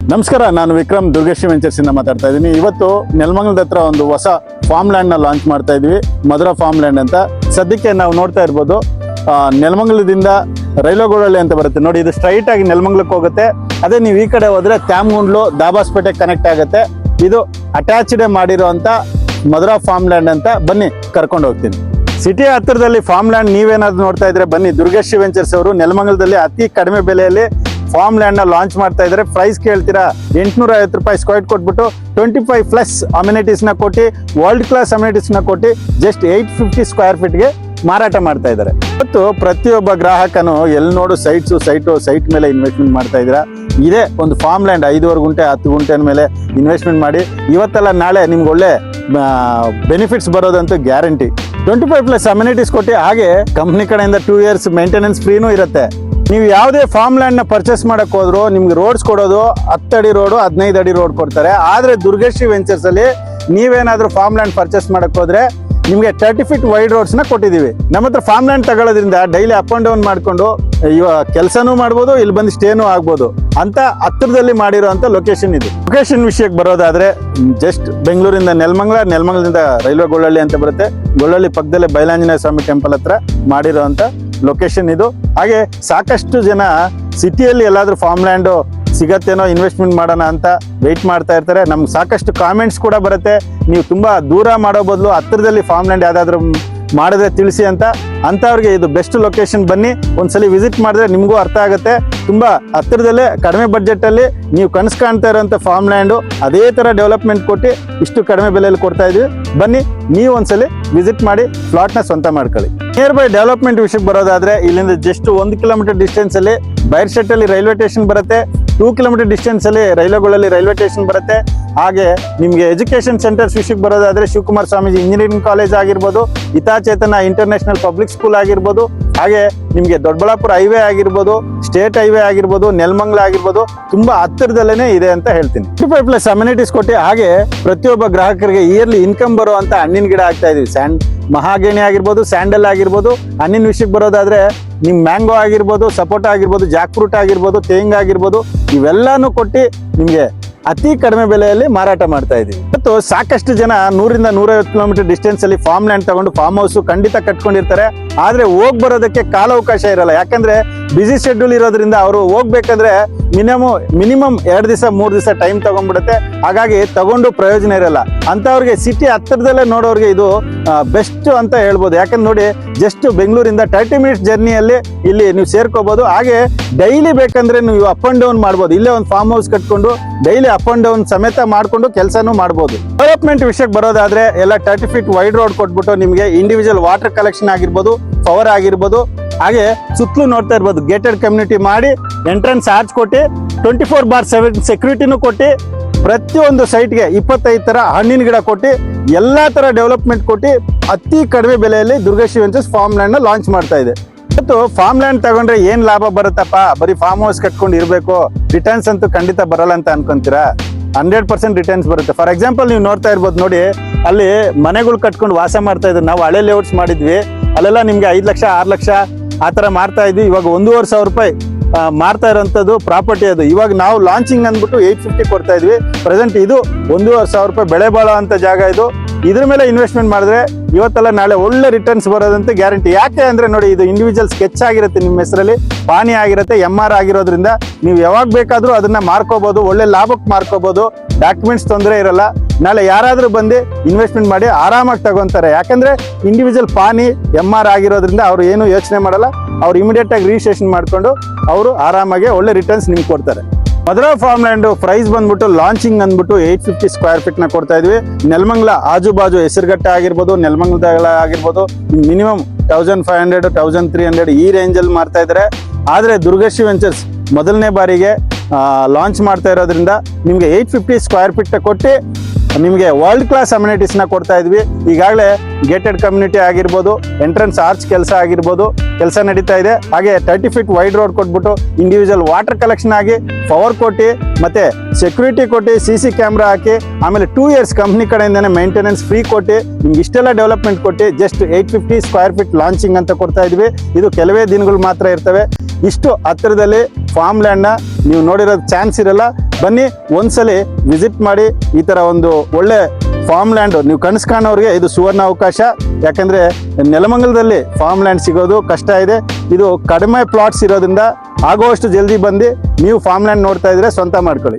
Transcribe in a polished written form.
ನಮಸ್ಕಾರ, ನಾನು ವಿಕ್ರಮ್ ದುರ್ಗಶ್ರೀ ವೆಂಚರ್ಸ್ ಇಂದ ಮಾತಾಡ್ತಾ ಇದ್ದೀನಿ. ಇವತ್ತು ನೆಲಮಂಗಲದ ಹತ್ರ ಒಂದು ಹೊಸ ಫಾರ್ಮ್ ಲ್ಯಾಂಡ್ ನ ಲಾಂಚ್ ಮಾಡ್ತಾ ಇದೀವಿ, ಮಧುರಾ ಫಾರ್ಮ್ ಲ್ಯಾಂಡ್ ಅಂತ. ಸದ್ಯಕ್ಕೆ ನಾವು ನೋಡ್ತಾ ಇರ್ಬೋದು, ನೆಲಮಂಗಲದಿಂದ ರೈಲ್ವೆಗೋಡಳ್ಳಿ ಅಂತ ಬರುತ್ತೆ ನೋಡಿ. ಇದು ಸ್ಟ್ರೈಟ್ ಆಗಿ ನೆಲಮಂಗಲಕ್ಕೆ ಹೋಗುತ್ತೆ. ಅದೇ ನೀವು ಈ ಕಡೆ ಹೋದ್ರೆ ತ್ಯಾಮಗುಂಡ್ಲು ದಾಬಾಸ್ಪೇಟೆ ಕನೆಕ್ಟ್ ಆಗುತ್ತೆ. ಇದು ಅಟ್ಯಾಚ್ಡ್ ಮಾಡಿರುವಂತ ಮಧುರಾ ಫಾರ್ಮ್ ಲ್ಯಾಂಡ್ ಅಂತ. ಬನ್ನಿ ಕರ್ಕೊಂಡು ಹೋಗ್ತೀನಿ. ಸಿಟಿ ಹತ್ತಿರದಲ್ಲಿ ಫಾರ್ಮ್ ಲ್ಯಾಂಡ್ ನೀವೇನಾದ್ರು ನೋಡ್ತಾ ಇದ್ರೆ ಬನ್ನಿ. ದುರ್ಗಶ್ರೀ ವೆಂಚರ್ಸ್ ಅವರು ನೆಲಮಂಗಲದಲ್ಲಿ ಅತಿ ಕಡಿಮೆ ಬೆಲೆಯಲ್ಲಿ ಫಾರ್ಮ್ ಲ್ಯಾಂಡ್ ನ ಲಾಂಚ್ ಮಾಡ್ತಾ ಇದ್ದಾರೆ. ಪ್ರೈಸ್ ಕೇಳ್ತೀರಾ, 850 ರೂಪಾಯಿ ಸ್ಕ್ವೇರ್ ಕೊಟ್ಬಿಟ್ಟು 25+ ಅಮ್ಯುನಿಟೀಸ್ ನ ಕೊಟ್ಟು, ವರ್ಲ್ಡ್ ಕ್ಲಾಸ್ ಅಮ್ಯುನಿಟೀಸ್ ನ ಕೊಟ್ಟು ಜಸ್ಟ್ 850 ಸ್ಕ್ವೇರ್ ಫೀಟ್ ಗೆ ಮಾರಾಟ ಮಾಡ್ತಾ ಇದ್ದಾರೆ. ಇವತ್ತು ಪ್ರತಿಯೊಬ್ಬ ಗ್ರಾಹಕನು ಎಲ್ಲಿ ನೋಡು ಸೈಟ್ ಮೇಲೆ ಇನ್ವೆಸ್ಟ್ಮೆಂಟ್ ಮಾಡ್ತಾ ಇದ್ದೀರಾ. ಇದೇ ಒಂದು ಫಾರ್ಮ್ ಲ್ಯಾಂಡ್ 5.5 ಗುಂಟೆ 10 ಗುಂಟೆ ಮೇಲೆ ಇನ್ವೆಸ್ಟ್ಮೆಂಟ್ ಮಾಡಿ ಇವತ್ತೆಲ್ಲ ನಾಳೆ ನಿಮ್ಗೆ ಒಳ್ಳೆ ಬೆನಿಫಿಟ್ಸ್ ಬರೋದಂತೂ ಗ್ಯಾರಂಟಿ. 25+ ಅಮ್ಯುನಿಟೀಸ್ ಕೊಟ್ಟು, ಹಾಗೆ ಕಂಪ್ನಿ ಕಡೆಯಿಂದ 2 years ಮೇಂಟೆನೆನ್ಸ್ ಫ್ರೀನೂ ಇರುತ್ತೆ. ನೀವು ಯಾವುದೇ ಫಾರ್ಮ್ ಲ್ಯಾಂಡ್ ನ ಪರ್ಚೇಸ್ ಮಾಡಕ್ ಹೋದ್ರು ನಿಮ್ಗೆ ರೋಡ್ಸ್ ಕೊಡೋದು 10 ಅಡಿ ರೋಡು 15 ಅಡಿ ರೋಡ್ ಕೊಡ್ತಾರೆ. ಆದ್ರೆ ದುರ್ಗಶ್ರೀ ವೆಂಚರ್ಸ್ ಅಲ್ಲಿ ನೀವೇನಾದ್ರೂ ಫಾರ್ಮ್ ಲ್ಯಾಂಡ್ ಪರ್ಚೇಸ್ ಮಾಡಕ್ ಹೋದ್ರೆ ನಿಮ್ಗೆ 30 ಫೀಟ್ ವೈಡ್ ರೋಡ್ಸ್ ನ ಕೊಟ್ಟಿದೀವಿ. ನಮ್ಮ ಹತ್ರ ಫಾರ್ಮ್ ಲ್ಯಾಂಡ್ ತಗೊಳ್ಳೋದ್ರಿಂದ ಡೈಲಿ ಅಪ್ ಅಂಡ್ ಡೌನ್ ಮಾಡ್ಕೊಂಡು ಕೆಲಸನೂ ಮಾಡ್ಬೋದು, ಇಲ್ಲಿ ಬಂದು ಸ್ಟೇನೂ ಆಗ್ಬೋದು ಅಂತ ಹತ್ತಿರದಲ್ಲಿ ಮಾಡಿರುವಂತ ಲೊಕೇಶನ್ ಇದು. ಲೊಕೇಶನ್ ವಿಷಯಕ್ಕೆ ಬರೋದಾದ್ರೆ ಜಸ್ಟ್ ಬೆಂಗಳೂರಿಂದ ನೆಲಮಂಗಲದಿಂದ ರೈಲ್ವೆಗೋಡಳ್ಳಿ ಅಂತ ಬರುತ್ತೆ. ಗೊಳ್ಳಳ್ಳಿ ಪಕ್ಕದಲ್ಲೇ ಬೈಲಾಂಜನೇಯ ಸ್ವಾಮಿ ಟೆಂಪಲ್ ಹತ್ರ ಮಾಡಿರುವಂತ ಲೊಕೇಶನ್ ಇದು. ಹಾಗೆ ಸಾಕಷ್ಟು ಜನ ಸಿಟಿಯಲ್ಲಿ ಎಲ್ಲಾದ್ರೂ ಫಾರ್ಮ್ ಲ್ಯಾಂಡ್ ಸಿಗತ್ತೇನೋ ಇನ್ವೆಸ್ಟ್ಮೆಂಟ್ ಮಾಡೋಣ ಅಂತ ವೆಯ್ಟ್ ಮಾಡ್ತಾ ಇರ್ತಾರೆ. ನಮ್ಗೆ ಸಾಕಷ್ಟು ಕಾಮೆಂಟ್ಸ್ ಕೂಡ ಬರುತ್ತೆ, ನೀವು ತುಂಬಾ ದೂರ ಮಾಡೋ ಬದಲು ಹತ್ತಿರದಲ್ಲಿ ಫಾರ್ಮ್ ಲ್ಯಾಂಡ್ ಯಾವ್ದಾದ್ರು ಮಾಡಿದ್ರೆ ತಿಳಿಸಿ ಅಂತ. ಅಂಥವ್ರಿಗೆ ಇದು ಬೆಸ್ಟ್ ಲೊಕೇಶನ್. ಬನ್ನಿ ಒಂದ್ಸಲಿ ವಿಸಿಟ್ ಮಾಡಿದ್ರೆ ನಿಮಗೂ ಅರ್ಥ ಆಗುತ್ತೆ. ತುಂಬಾ ಹತ್ತಿರದಲ್ಲೇ ಕಡಿಮೆ ಬಡ್ಜೆಟ್ ಅಲ್ಲಿ ನೀವು ಕನಸು ಕಾಣ್ತಾ ಇರೋಂಥ ಫಾರ್ಮ್ ಲ್ಯಾಂಡು ಅದೇ ತರ ಡೆವಲಪ್ಮೆಂಟ್ ಕೊಟ್ಟು ಇಷ್ಟು ಕಡಿಮೆ ಬೆಲೆಯಲ್ಲಿ ಕೊಡ್ತಾ ಇದೀವಿ. ಬನ್ನಿ ನೀವು ಒಂದ್ಸಲಿ ವಿಸಿಟ್ ಮಾಡಿ ಪ್ಲಾಟ್ ನ ಸ್ವಂತ ಮಾಡ್ಕೊಳ್ಳಿ. ನಿಯರ್ ಬೈ ಡೆವಲಪ್ಮೆಂಟ್ ವಿಷಯಕ್ಕೆ ಬರೋದಾದ್ರೆ ಇಲ್ಲಿಂದ ಜಸ್ಟ್ 1 ಕಿಲೋಮೀಟರ್ ಡಿಸ್ಟೆನ್ಸ್ ಅಲ್ಲಿ ಬೈರ್ಶೆಟ್ ಅಲ್ಲಿ ರೈಲ್ವೆ ಸ್ಟೇಷನ್ ಬರುತ್ತೆ. 2 ಕಿಲೋಮೀಟರ್ ಡಿಸ್ಟೆನ್ಸ್ ಅಲ್ಲಿ ರೈಲ್ವೆಗೋಡಳ್ಳಿ ರೈಲ್ವೆ ಸ್ಟೇಷನ್ ಬರುತ್ತೆ. ಹಾಗೆ ನಿಮಗೆ ಎಜುಕೇಶನ್ ಸೆಂಟರ್ಸ್ ವಿಷಯಕ್ಕೆ ಬರೋದಾದ್ರೆ ಶಿವಕುಮಾರ ಸ್ವಾಮೀಜಿ ಇಂಜಿನಿಯರಿಂಗ್ ಕಾಲೇಜ್ ಆಗಿರ್ಬೋದು, ಹಿತಾಚೇತನ ಇಂಟರ್ನ್ಯಾಷನಲ್ ಪಬ್ಲಿಕ್ ಸ್ಕೂಲ್ ಆಗಿರ್ಬೋದು, ಹಾಗೆ ನಿಮಗೆ ದೊಡ್ಡಬಳ್ಳಾಪುರ ಹೈವೇ ಆಗಿರ್ಬೋದು, ಸ್ಟೇಟ್ ಹೈವೇ ಆಗಿರ್ಬೋದು, ನೆಲಮಂಗಲ ಆಗಿರ್ಬೋದು, ತುಂಬಾ ಹತ್ತಿರದಲ್ಲೇನೆ ಇದೆ ಅಂತ ಹೇಳ್ತೀನಿ. 25+ ಅಮ್ಯುನಿಟೀಸ್ ಕೊಟ್ಟು, ಹಾಗೆ ಪ್ರತಿಯೊಬ್ಬ ಗ್ರಾಹಕರಿಗೆ ಇಯರ್ಲಿ ಇನ್ಕಮ್ ಬರುವಂತ ಹಣ್ಣಿನ ಗಿಡ ಆಗ್ತಾ ಇದೀವಿ. ಮಹಾಗೇಣಿ ಆಗಿರ್ಬೋದು, ಸ್ಯಾಂಡಲ್ ಆಗಿರ್ಬೋದು. ಹಣ್ಣಿನ ವಿಷಯಕ್ಕೆ ಬರೋದಾದ್ರೆ ನಿಮ್ ಮ್ಯಾಂಗೋ ಆಗಿರ್ಬೋದು, ಸಪೋಟ ಆಗಿರ್ಬೋದು, ಜಾಕ್ ಫ್ರೂಟ್ ಆಗಿರ್ಬೋದು, ತೇಂಗ ಆಗಿರ್ಬೋದು, ಇವೆಲ್ಲಾನು ಕೊಟ್ಟು ನಿಮ್ಗೆ ಅತಿ ಕಡಿಮೆ ಬೆಲೆಯಲ್ಲಿ ಮಾರಾಟ ಮಾಡ್ತಾ ಇದೀವಿ. ಮತ್ತು ಸಾಕಷ್ಟು ಜನ 100-150 ಕಿಲೋಮೀಟರ್ ಡಿಸ್ಟೆನ್ಸ್ ಅಲ್ಲಿ ಫಾರ್ಮ್ ಲ್ಯಾಂಡ್ ತಗೊಂಡು ಫಾರ್ಮ್ ಹೌಸ್ ಖಂಡಿತ ಕಟ್ಕೊಂಡಿರ್ತಾರೆ. ಆದ್ರೆ ಹೋಗ್ ಬರೋದಕ್ಕೆ ಕಾಲಾವಕಾಶ ಇರಲ್ಲ. ಯಾಕಂದ್ರೆ ಬಿಸಿ ಶೆಡ್ಯೂಲ್ ಇರೋದ್ರಿಂದ ಅವರು ಹೋಗ್ಬೇಕಂದ್ರೆ ಮಿನಿಮಮ್ 2 ದಿವಸ 3 ದಿವಸ ಟೈಮ್ ತಗೊಂಡ್ಬಿಡುತ್ತೆ. ಹಾಗಾಗಿ ತಗೊಂಡು ಪ್ರಯೋಜನ ಇರಲ್ಲ. ಅಂತವ್ರಿಗೆ ಸಿಟಿ ಹತ್ತಿರದಲ್ಲೇ ನೋಡೋರಿಗೆ ಇದು ಬೆಸ್ಟ್ ಅಂತ ಹೇಳ್ಬೋದು. ಯಾಕಂದ್ರೆ ನೋಡಿ, ಜಸ್ಟ್ ಬೆಂಗಳೂರಿಂದ 30 ಮಿನಿಟ್ಸ್ ಜರ್ನಿಯಲ್ಲಿ ಇಲ್ಲಿ ನೀವು ಸೇರ್ಕೋಬಹುದು. ಹಾಗೆ ಡೈಲಿ ಬೇಕಂದ್ರೆ ನೀವು ಅಪ್ ಅಂಡ್ ಡೌನ್ ಮಾಡ್ಬೋದು. ಇಲ್ಲೇ ಒಂದು ಫಾರ್ಮ್ ಹೌಸ್ ಕಟ್ಕೊಂಡು ಡೈಲಿ ಅಪ್ ಅಂಡ್ ಡೌನ್ ಸಮೇತ ಮಾಡ್ಕೊಂಡು ಕೆಲಸನೂ ಮಾಡ್ಬೋದು. ಡೆವಲಪ್ಮೆಂಟ್ ವಿಷಯಕ್ಕೆ ಬರೋದಾದ್ರೆ ಎಲ್ಲ 30 ಫೀಟ್ ವೈಡ್ ರೋಡ್ ಕೊಟ್ಬಿಟ್ಟು ನಿಮಗೆ ಇಂಡಿವಿಜುವಲ್ ವಾಟರ್ ಕಲೆಕ್ಷನ್ ಆಗಿರ್ಬೋದು, ಪವರ್ ಆಗಿರ್ಬೋದು, ಹಾಗೆ ಸುತ್ತಲೂ ನೋಡ್ತಾ ಇರ್ಬೋದು ಗೇಟೆಡ್ ಕಮ್ಯುನಿಟಿ ಮಾಡಿ, ಎಂಟ್ರೆನ್ಸ್ ಆರ್ಚ್ ಕೊಟ್ಟು, 24/7 ಸೆಕ್ಯೂರಿಟಿನೂ ಕೊಟ್ಟು, ಪ್ರತಿಯೊಂದು ಸೈಟ್ಗೆ 25 ತರ ಹಣ್ಣಿನ ಗಿಡ ಕೊಟ್ಟು, ಎಲ್ಲಾ ತರ ಡೆವಲಪ್ಮೆಂಟ್ ಕೊಟ್ಟು ಅತಿ ಕಡಿಮೆ ಬೆಲೆಯಲ್ಲಿ ದುರ್ಗಶ್ರೀ ವೆಂಚರ್ಸ್ ಫಾರ್ಮ್ ಲ್ಯಾಂಡ್ ನ ಲಾಂಚ್ ಮಾಡ್ತಾ ಇದೆ. ಮತ್ತು ಫಾರ್ಮ್ ಲ್ಯಾಂಡ್ ತಗೊಂಡ್ರೆ ಏನ್ ಲಾಭ ಬರುತ್ತಪ್ಪ, ಬರೀ ಫಾರ್ಮ್ ಹೌಸ್ ಕಟ್ಕೊಂಡು ಇರ್ಬೇಕು, ರಿಟರ್ನ್ಸ್ ಅಂತೂ ಖಂಡಿತ ಬರಲ್ಲ ಅಂತ ಅನ್ಕೊಂತೀರಾ? 100% ರಿಟರ್ನ್ಸ್ ಬರುತ್ತೆ. ಫಾರ್ ಎಕ್ಸಾಂಪಲ್ ನೀವು ನೋಡ್ತಾ ಇರ್ಬೋದು ನೋಡಿ, ಅಲ್ಲಿ ಮನೆಗಳು ಕಟ್ಕೊಂಡು ವಾಸ ಮಾಡ್ತಾ ಇದ್ರು. ನಾವು ಹಳೆ ಲೇಔಟ್ಸ್ ಮಾಡಿದ್ವಿ, ಅಲ್ಲೆಲ್ಲ ನಿಮ್ಗೆ 5 ಲಕ್ಷ 6 ಲಕ್ಷ ಆ ತರ ಮಾರ್ತಾ ಇದ್ವಿ. ಇವಾಗ 1,500,000 ರೂಪಾಯಿ ಮಾರ್ತಾ ಇರೋಂಥದ್ದು ಪ್ರಾಪರ್ಟಿ ಅದು. ಇವಾಗ ನಾವು ಲಾಂಚಿಂಗ್ ಅಂದ್ಬಿಟ್ಟು 850 ಕೊಡ್ತಾ ಇದ್ವಿ. ಪ್ರೆಸೆಂಟ್ ಇದು 1,500,000 ರೂಪಾಯಿ ಬೆಳೆ ಬಾಳೋ ಅಂತ ಜಾಗ ಇದು. ಇದ್ರ ಮೇಲೆ ಇನ್ವೆಸ್ಟ್ಮೆಂಟ್ ಮಾಡಿದ್ರೆ ಇವತ್ತೆಲ್ಲ ನಾಳೆ ಒಳ್ಳೆ ರಿಟರ್ನ್ಸ್ ಬರೋದಂತ ಗ್ಯಾರಂಟಿ. ಯಾಕೆ ಅಂದ್ರೆ ನೋಡಿ, ಇದು ಇಂಡಿವಿಜುವಲ್ ಸ್ಕೆಚ್ ಆಗಿರುತ್ತೆ, ನಿಮ್ಮ ಹೆಸರಲ್ಲಿ ಪಾನಿ ಆಗಿರುತ್ತೆ, MR ಆಗಿರೋದ್ರಿಂದ ನೀವು ಯಾವಾಗ ಬೇಕಾದ್ರೂ ಅದನ್ನ ಮಾರ್ಕೋಬಹುದು, ಒಳ್ಳೆ ಲಾಭಕ್ಕೆ ಮಾರ್ಕೋಬಹುದು. ಡಾಕ್ಯುಮೆಂಟ್ಸ್ ತೊಂದರೆ ಇರಲ್ಲ. ನಾಳೆ ಯಾರಾದ್ರೂ ಬಂದು ಇನ್ವೆಸ್ಟ್ಮೆಂಟ್ ಮಾಡಿ ಆರಾಮಾಗಿ ತಗೊಂತಾರೆ. ಯಾಕಂದ್ರೆ ಇಂಡಿವಿಜುವಲ್ ಪಾನಿ MR ಆಗಿರೋದ್ರಿಂದ ಅವ್ರು ಏನು ಯೋಚನೆ ಮಾಡಲ್ಲ. ಅವ್ರು ಇಮಿಡಿಯೇಟ್ ಆಗಿ ರಿಜಿಸ್ಟ್ರೇಷನ್ ಮಾಡ್ಕೊಂಡು ಅವರು ಆರಾಮಾಗಿ ಒಳ್ಳೆ ರಿಟರ್ನ್ಸ್ ನಿಮ್ಗೆ ಕೊಡ್ತಾರೆ. ಮಧುರಾ ಫಾರ್ಮ್ ಲ್ಯಾಂಡ್ ಪ್ರೈಸ್ ಬಂದ್ಬಿಟ್ಟು ಲಾಂಚಿಂಗ್ ಅಂದ್ಬಿಟ್ಟು 850 ಸ್ಕ್ವೇರ್ ಫೀಟ್ ನ ಕೊಡ್ತಾ ಇದ್ವಿ. ನೆಲಮಂಗಲ ಆಜು ಬಾಜು ಹೆಸರುಘಟ್ಟ ಆಗಿರ್ಬೋದು, ನೆಲಮಂಗಲ ಆಗಿರ್ಬೋದು, ಮಿನಿಮಮ್ 1500 1300 ಈ ರೇಂಜ್ ಅಲ್ಲಿ ಮಾರ್ತಾ ಇದ್ದಾರೆ. ಆದ್ರೆ ದುರ್ಗಶ್ರೀ ವೆಂಚರ್ಸ್ ಮೊದಲನೇ ಬಾರಿಗೆ ಲಾಂಚ್ ಮಾಡ್ತಾ ಇರೋದ್ರಿಂದ ನಿಮ್ಗೆ 850 ಸ್ಕ್ವೇರ್ ಫೀಟ್ ಕೊಟ್ಟು ನಿಮಗೆ ವರ್ಲ್ಡ್ ಕ್ಲಾಸ್ ಅಮ್ಯುನಿಟೀಸ್ ನ ಕೊಡ್ತಾ ಇದ್ವಿ. ಈಗಾಗಲೇ ಗೇಟೆಡ್ ಕಮ್ಯುನಿಟಿ ಆಗಿರ್ಬೋದು, ಎಂಟ್ರೆನ್ಸ್ ಆರ್ಚ್ ಕೆಲಸ ಆಗಿರ್ಬೋದು, ಕೆಲಸ ನಡೀತಾ ಇದೆ. ಹಾಗೆ 30 ಫೀಟ್ ವೈಡ್ ರೋಡ್ ಕೊಟ್ಬಿಟ್ಟು ಇಂಡಿವಿಜುವಲ್ ವಾಟರ್ ಕಲೆಕ್ಷನ್ ಆಗಿ, ಪವರ್ ಕೊಟ್ಟು, ಮತ್ತೆ ಸೆಕ್ಯೂರಿಟಿ ಕೊಟ್ಟು, CC ಕ್ಯಾಮ್ರಾ ಹಾಕಿ, ಆಮೇಲೆ 2 years ಕಂಪ್ನಿ ಕಡೆಯಿಂದಾನೆ ಮೇಂಟೆನೆನ್ಸ್ ಫ್ರೀ ಕೊಟ್ಟು ನಿಮ್ಗೆ ಇಷ್ಟೆಲ್ಲ ಡೆವಲಪ್ಮೆಂಟ್ ಕೊಟ್ಟು ಜಸ್ಟ್ 850 ಸ್ಕ್ವೇರ್ ಫೀಟ್ ಲಾಂಚಿಂಗ್ ಅಂತ ಕೊಡ್ತಾ ಇದ್ವಿ. ಇದು ಕೆಲವೇ ದಿನಗಳು ಮಾತ್ರ ಇರ್ತವೆ. ಇಷ್ಟು ಹತ್ತಿರದಲ್ಲಿ ಫಾರ್ಮ್ ಲ್ಯಾಂಡ್ ನ ನೀವು ನೋಡಿರೋದು ಚಾನ್ಸ್ ಇರಲ್ಲ. ಬನ್ನಿ ಒಂದ್ಸಲಿ ವಿಸಿಟ್ ಮಾಡಿ. ಈ ಥರ ಒಂದು ಒಳ್ಳೆ ಫಾರ್ಮ್ ಲ್ಯಾಂಡ್ ನೀವು ಕನಸು ಕಾಣೋರಿಗೆ ಇದು ಸುವರ್ಣ ಅವಕಾಶ. ಯಾಕಂದರೆ ನೆಲಮಂಗಲದಲ್ಲಿ ಫಾರ್ಮ್ ಲ್ಯಾಂಡ್ ಸಿಗೋದು ಕಷ್ಟ ಇದೆ. ಇದು ಕಡಿಮೆ ಪ್ಲಾಟ್ಸ್ ಇರೋದ್ರಿಂದ ಆಗುವಷ್ಟು ಜಲ್ದಿ ಬಂದು ನೀವು ಫಾರ್ಮ್ ಲ್ಯಾಂಡ್ ನೋಡ್ತಾ ಇದ್ರೆ ಸ್ವಂತ ಮಾಡ್ಕೊಳ್ಳಿ.